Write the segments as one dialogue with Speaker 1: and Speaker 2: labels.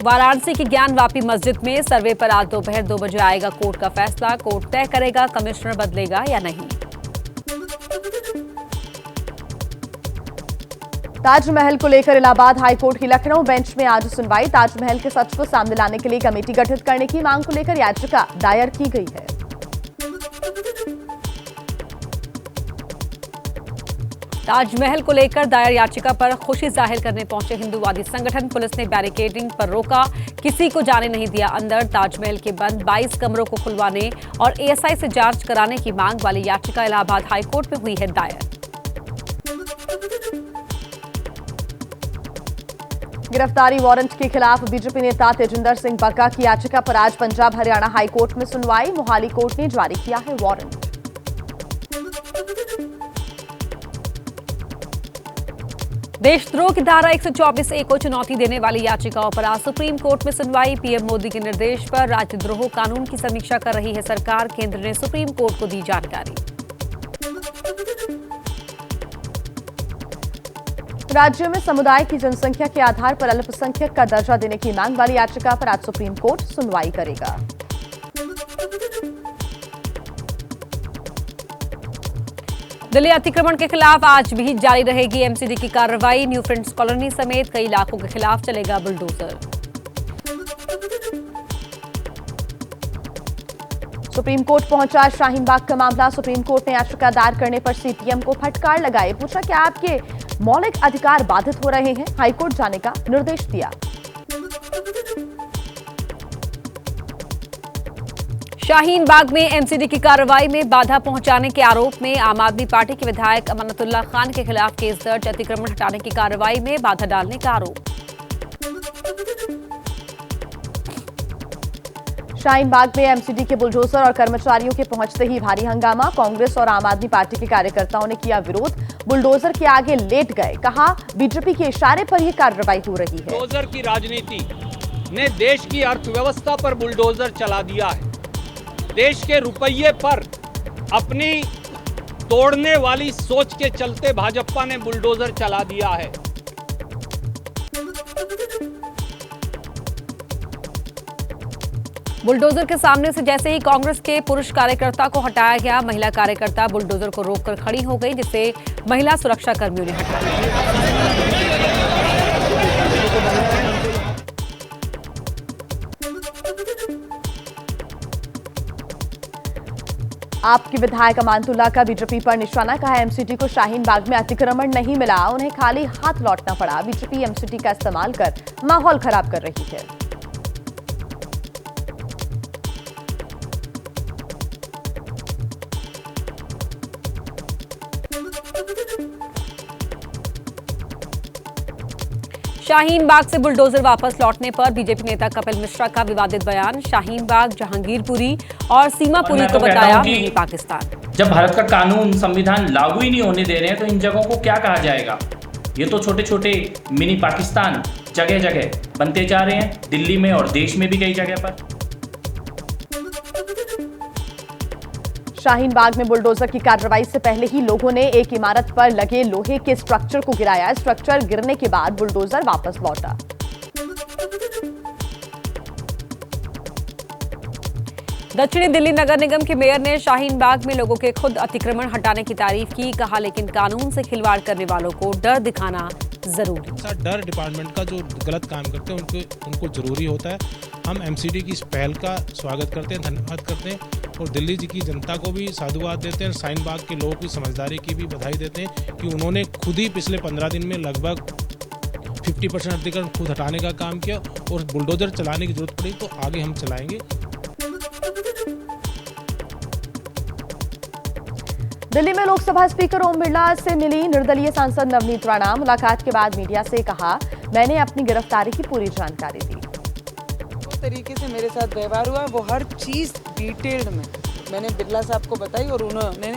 Speaker 1: वाराणसी की ज्ञानवापी मस्जिद में सर्वे पर आज दोपहर 2 बजे आएगा कोर्ट का फैसला। कोर्ट तय करेगा कमिश्नर बदलेगा या नहीं।
Speaker 2: ताजमहल को लेकर इलाहाबाद हाईकोर्ट की लखनऊ बेंच में आज सुनवाई। ताजमहल के सच को सामने लाने के लिए कमेटी गठित करने की मांग को लेकर याचिका दायर की गई है।
Speaker 1: ताजमहल को लेकर दायर याचिका पर खुशी जाहिर करने पहुंचे हिंदूवादी संगठन। पुलिस ने बैरिकेडिंग पर रोका, किसी को जाने नहीं दिया अंदर। ताजमहल के बंद 22 कमरों को खुलवाने और एएसआई से जांच कराने की मांग वाली याचिका इलाहाबाद हाईकोर्ट में हुई है दायर।
Speaker 2: गिरफ्तारी वारंट के खिलाफ बीजेपी नेता तेजिंदर सिंह बग्गा की याचिका पर आज पंजाब हरियाणा हाईकोर्ट में सुनवाई। मोहाली कोर्ट ने जारी किया है वारंट।
Speaker 1: देशद्रोह की धारा 124A को चुनौती देने वाली याचिकाओं पर आज सुप्रीम कोर्ट में सुनवाई। पीएम मोदी के निर्देश पर राजद्रोह कानून की समीक्षा कर रही है सरकार। केंद्र ने सुप्रीम कोर्ट को दी जानकारी।
Speaker 2: राज्य में समुदाय की जनसंख्या के आधार पर अल्पसंख्यक का दर्जा देने की मांग वाली याचिका पर आज सुप्रीम कोर्ट सुनवाई करेगा।
Speaker 1: दिल्ली अतिक्रमण के खिलाफ आज भी जारी रहेगी एमसीडी की कार्रवाई। न्यू फ्रेंड्स कॉलोनी समेत कई इलाकों के खिलाफ चलेगा बुलडोजर।
Speaker 2: सुप्रीम कोर्ट पहुंचा शाहीन बाग का मामला। सुप्रीम कोर्ट ने याचिका दायर करने पर सीपीएम को फटकार लगाई। पूछा क्या आपके मौलिक अधिकार बाधित हो रहे हैं, हाईकोर्ट जाने का निर्देश दिया।
Speaker 1: शाहीन बाग में एमसीडी की कार्रवाई में बाधा पहुंचाने के आरोप में आम आदमी पार्टी के विधायक अमानतुल्लाह खान के खिलाफ केस दर्ज। अतिक्रमण हटाने की कार्रवाई में बाधा डालने का आरोप।
Speaker 2: शाहीन बाग में एमसीडी के बुलडोजर और कर्मचारियों के पहुंचते ही भारी हंगामा। कांग्रेस और आम आदमी पार्टी के कार्यकर्ताओं ने किया विरोध। बुलडोजर के आगे लेट गए। कहा बीजेपी के इशारे पर यह कार्रवाई हो रही है।
Speaker 3: बुलडोजर की राजनीति ने देश की अर्थव्यवस्था पर बुलडोजर चला दिया है। देश के रुपये पर अपनी तोड़ने वाली सोच के चलते भाजपा ने बुलडोजर चला दिया है।
Speaker 1: बुलडोजर के सामने से जैसे ही कांग्रेस के पुरुष कार्यकर्ता को हटाया गया, महिला कार्यकर्ता बुलडोजर को रोककर खड़ी हो गई, जिसे महिला सुरक्षा कर्मियों ने हटाया।
Speaker 2: आपके विधायक अमानतुल्लाह का बीजेपी पर निशाना। कहा एमसीडी को शाहीन बाग में अतिक्रमण नहीं मिला, उन्हें खाली हाथ लौटना पड़ा। बीजेपी एमसीडी का इस्तेमाल कर माहौल खराब कर रही है।
Speaker 1: शाहीन बाग से बुलडोजर वापस लौटने पर बीजेपी नेता कपिल मिश्रा का विवादित बयान। शाहीन बाग, जहांगीरपुरी और सीमापुरी को बताया मिनी पाकिस्तान।
Speaker 4: जब भारत का कानून संविधान लागू ही नहीं होने दे रहे हैं तो इन जगहों को क्या कहा जाएगा। ये तो छोटे छोटे मिनी पाकिस्तान जगह जगह बनते जा रहे हैं, दिल्ली में और देश में भी कई जगह पर।
Speaker 2: शाहीन बाग में बुलडोजर की कार्रवाई से पहले ही लोगों ने एक इमारत पर लगे लोहे के स्ट्रक्चर को गिराया। स्ट्रक्चर गिरने के बाद बुलडोजर वापस लौटा।
Speaker 1: दक्षिणी दिल्ली नगर निगम के मेयर ने शाहीन बाग में लोगों के खुद अतिक्रमण हटाने की तारीफ की। कहा लेकिन कानून से खिलवाड़ करने वालों को डर दिखाना जरूरी।
Speaker 5: डर डिपार्टमेंट का जो गलत काम करते हैं उनको जरूरी होता है। हम एमसीडी की इस पहल का स्वागत करते हैं, धन्यवाद करते हैं और दिल्ली जी की जनता को भी साधुवाद देते हैं। शाहीन बाग के लोगों की समझदारी की भी बधाई देते हैं कि उन्होंने खुद ही पिछले 15 दिन में लगभग 50% अतिक्रमण खुद हटाने का काम किया और बुलडोजर चलाने की जरूरत पड़ी तो आगे हम चलाएंगे।
Speaker 2: दिल्ली में लोकसभा स्पीकर ओम बिरला से मिली निर्दलीय सांसद नवनीत राणा। मुलाकात के बाद मीडिया से कहा मैंने अपनी गिरफ्तारी की पूरी जानकारी दी।
Speaker 6: जो तरीके से मेरे साथ व्यवहार हुआ वो हर चीज डिटेल्ड में मैंने बिरला साहब को बताई और उन्होंने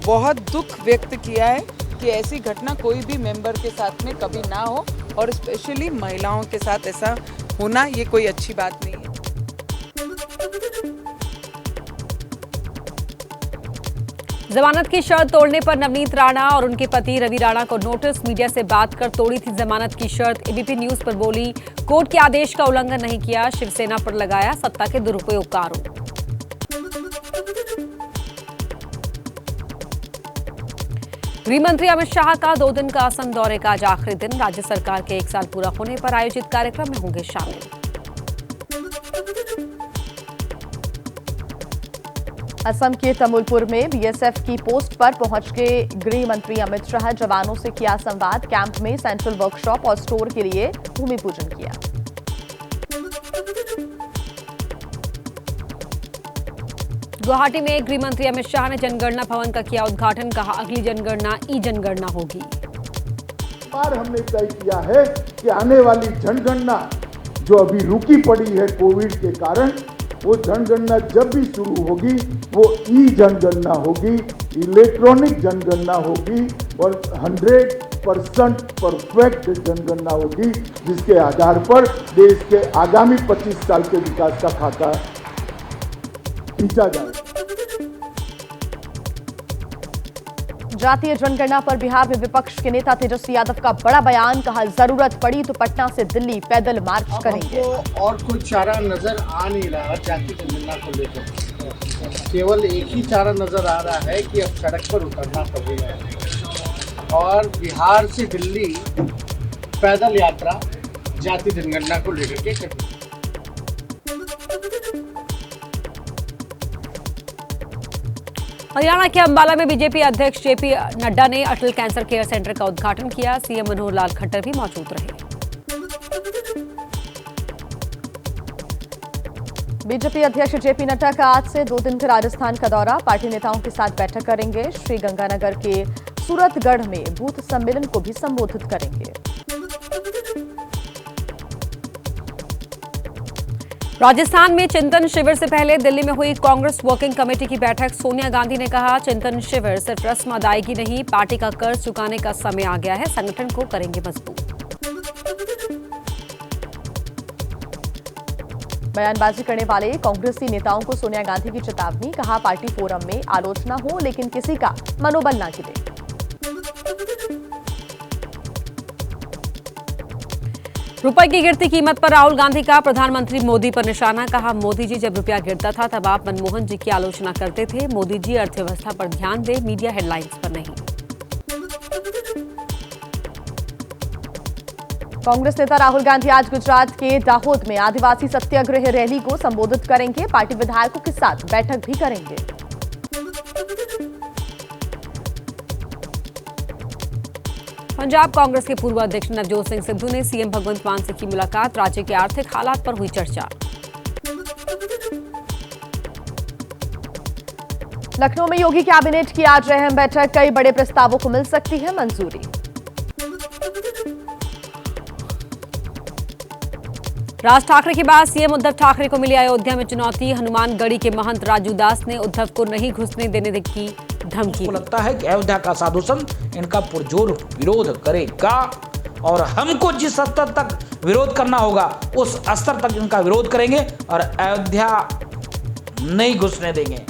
Speaker 6: बहुत दुख व्यक्त किया है कि ऐसी घटना कोई भी मेंबर के साथ में कभी ना हो और स्पेशली महिलाओं के साथ ऐसा होना ये कोई अच्छी बात नहीं है।
Speaker 1: जमानत की शर्त तोड़ने पर नवनीत राणा और उनके पति रवि राणा को नोटिस। मीडिया से बात कर तोड़ी थी जमानत की शर्त। एबीपी न्यूज पर बोली, कोर्ट के आदेश का उल्लंघन नहीं किया। शिवसेना पर लगाया सत्ता के दुरुपयोग का आरोप। गृह मंत्री अमित शाह का 2 दिन का असम दौरे का आज आखिरी दिन। राज्य सरकार के 1 साल पूरा होने पर आयोजित कार्यक्रम में होंगे शामिल।
Speaker 2: असम के तमुलपुर में बीएसएफ की पोस्ट पर पहुंच के गृह मंत्री अमित शाह जवानों से किया संवाद। कैंप में सेंट्रल वर्कशॉप और स्टोर के लिए भूमि पूजन किया।
Speaker 1: गुवाहाटी में गृह मंत्री अमित शाह ने जनगणना भवन का किया उद्घाटन। कहा, अगली जनगणना ई जनगणना होगी।
Speaker 7: बार हमने तय किया है कि आने वाली जनगणना जो अभी रुकी पड़ी है कोविड के कारण, वो जनगणना जब भी शुरू होगी वो ई जनगणना होगी, इलेक्ट्रॉनिक जनगणना होगी और 100% परफेक्ट जनगणना होगी, जिसके आधार पर देश के आगामी 25 साल के विकास का खाका खींचा जाए।
Speaker 2: जातीय जनगणना पर बिहार में विपक्ष के नेता तेजस्वी यादव का बड़ा बयान। कहा, जरूरत पड़ी तो पटना से दिल्ली पैदल मार्च करेंगे।
Speaker 8: और कोई चारा नजर आ नहीं रहा जातीय जनगणना को लेकर। केवल एक ही चारा नजर आ रहा है कि अब सड़क पर उतरना पड़ेगा और बिहार से दिल्ली पैदल यात्रा जातीय जनगणना को लेकर के करनी।
Speaker 1: हरियाणा के अंबाला में बीजेपी अध्यक्ष जेपी नड्डा ने अटल कैंसर केयर सेंटर का उद्घाटन किया। सीएम मनोहर लाल खट्टर भी मौजूद रहे।
Speaker 2: बीजेपी अध्यक्ष जेपी नड्डा का आज से 2 दिन का राजस्थान का दौरा। पार्टी नेताओं के साथ बैठक करेंगे। श्री गंगानगर के सूरतगढ़ में बूथ सम्मेलन को भी संबोधित करेंगे।
Speaker 1: राजस्थान में चिंतन शिविर से पहले दिल्ली में हुई कांग्रेस वर्किंग कमेटी की बैठक। सोनिया गांधी ने कहा, चिंतन शिविर सिर्फ रस्म अदायगी नहीं, पार्टी का कर्ज चुकाने का समय आ गया है। संगठन को करेंगे मजबूत।
Speaker 2: बयानबाजी करने वाले कांग्रेसी नेताओं को सोनिया गांधी की चेतावनी। कहा, पार्टी फोरम में आलोचना हो लेकिन किसी का मनोबल ना गिरे।
Speaker 1: रुपए की गिरती कीमत पर राहुल गांधी का प्रधानमंत्री मोदी पर निशाना। कहा, मोदी जी जब रुपया गिरता था तब आप मनमोहन जी की आलोचना करते थे। मोदी जी अर्थव्यवस्था पर ध्यान दें, मीडिया हेडलाइंस पर नहीं।
Speaker 2: कांग्रेस नेता राहुल गांधी आज गुजरात के दाहोद में आदिवासी सत्याग्रह रैली को संबोधित करेंगे। पार्टी विधायकों के साथ बैठक भी करेंगे।
Speaker 1: पंजाब कांग्रेस के पूर्व अध्यक्ष नवजोत सिंह सिद्धू ने सीएम भगवंत मान से की मुलाकात। राज्य के आर्थिक हालात पर हुई चर्चा।
Speaker 2: लखनऊ में योगी कैबिनेट की आज अहम बैठक। कई बड़े प्रस्तावों को मिल सकती है मंजूरी।
Speaker 1: राज ठाकरे के बाद सीएम उद्धव ठाकरे को मिली अयोध्या में चुनौती। हनुमानगढ़ी के महंत राजू दास ने उद्धव को नहीं घुसने देने की धमकी।
Speaker 9: मुझको लगता है कि अयोध्या का साधु संत इनका पुरजोर विरोध करेगा और हमको जिस स्तर तक विरोध करना होगा उस स्तर तक इनका विरोध करेंगे और अयोध्या नहीं घुसने देंगे।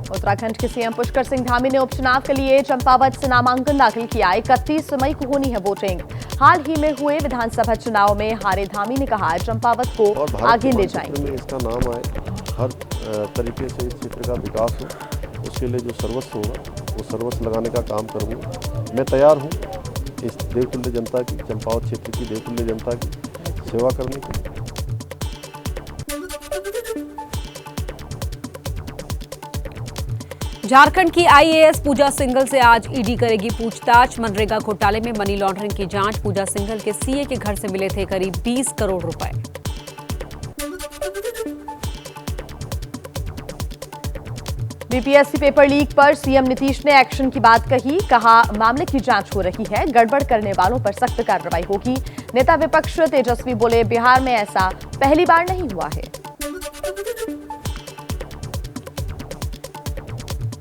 Speaker 2: उत्तराखंड के सीएम पुष्कर सिंह धामी ने उपचुनाव के लिए चंपावत से नामांकन दाखिल किया। 31 मई को होनी है वोटिंग। हाल ही में हुए विधानसभा चुनाव में हारे धामी ने कहा, चंपावत को आगे ले जाएंगे।
Speaker 10: इसका नाम आए, हर तरीके से इस क्षेत्र का विकास हो, उसके लिए जो सर्वस्व होगा वो सर्वस्व लगाने का काम करूँगा। मैं तैयार हूँ इस देवतुल्य जनता की, चंपावत क्षेत्र की देवतुल्य जनता की सेवा करने के लिए।
Speaker 1: झारखंड की आईएएस पूजा सिंघल से आज ईडी करेगी पूछताछ। मनरेगा घोटाले में मनी लॉन्ड्रिंग की जांच। पूजा सिंघल के सीए के घर से मिले थे करीब 20 करोड़ रुपए।
Speaker 2: बीपीएससी पेपर लीक पर सीएम नीतीश ने एक्शन की बात कही। कहा, मामले की जांच हो रही है, गड़बड़ करने वालों पर सख्त कार्रवाई होगी। नेता विपक्ष तेजस्वी बोले, बिहार में ऐसा पहली बार नहीं हुआ है।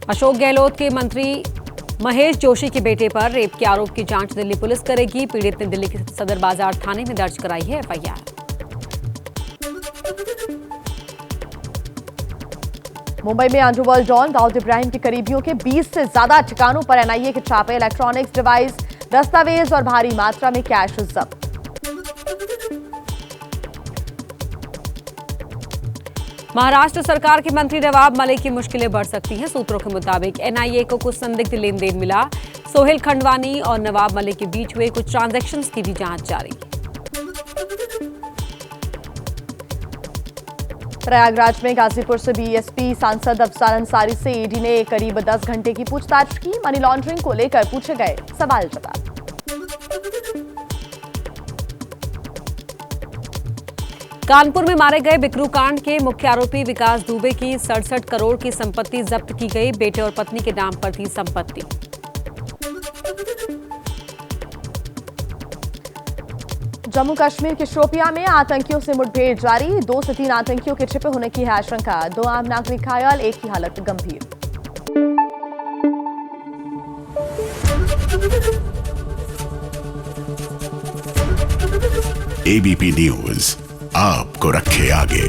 Speaker 1: अशोक गहलोत के मंत्री महेश जोशी के बेटे पर रेप के आरोप की जांच दिल्ली पुलिस करेगी। पीड़ित ने दिल्ली के सदर बाजार थाने में दर्ज कराई है एफआईआर।
Speaker 2: मुंबई में अंडरवर्ल्ड डॉन दाऊद इब्राहिम के करीबियों के 20 से ज्यादा ठिकानों पर एनआईए के छापे, इलेक्ट्रॉनिक्स डिवाइस, दस्तावेज और भारी मात्रा में कैश जब्त।
Speaker 1: महाराष्ट्र सरकार के मंत्री नवाब मलिक की मुश्किलें बढ़ सकती हैं। सूत्रों के मुताबिक एनआईए को कुछ संदिग्ध लेन देन मिला। सोहेल खंडवानी और नवाब मलिक के बीच हुए कुछ ट्रांजैक्शंस की भी जांच जारी।
Speaker 2: प्रयागराज में गाजीपुर से बीएसपी सांसद अफसार अंसारी से ईडी ने करीब 10 घंटे की पूछताछ की। मनी लॉन्ड्रिंग को लेकर पूछे गए सवाल जवाब।
Speaker 1: कानपुर में मारे गए बिकरू कांड के मुख्य आरोपी विकास दुबे की 67 करोड़ की संपत्ति जब्त की गई। बेटे और पत्नी के नाम पर थी संपत्ति।
Speaker 2: जम्मू कश्मीर के शोपियां में आतंकियों से मुठभेड़ जारी। 2 से 3 आतंकियों के छिपे होने की है आशंका। 2 आम नागरिक घायल, एक की हालत गंभीर।
Speaker 11: एबीपी न्यूज आपको रखे आगे।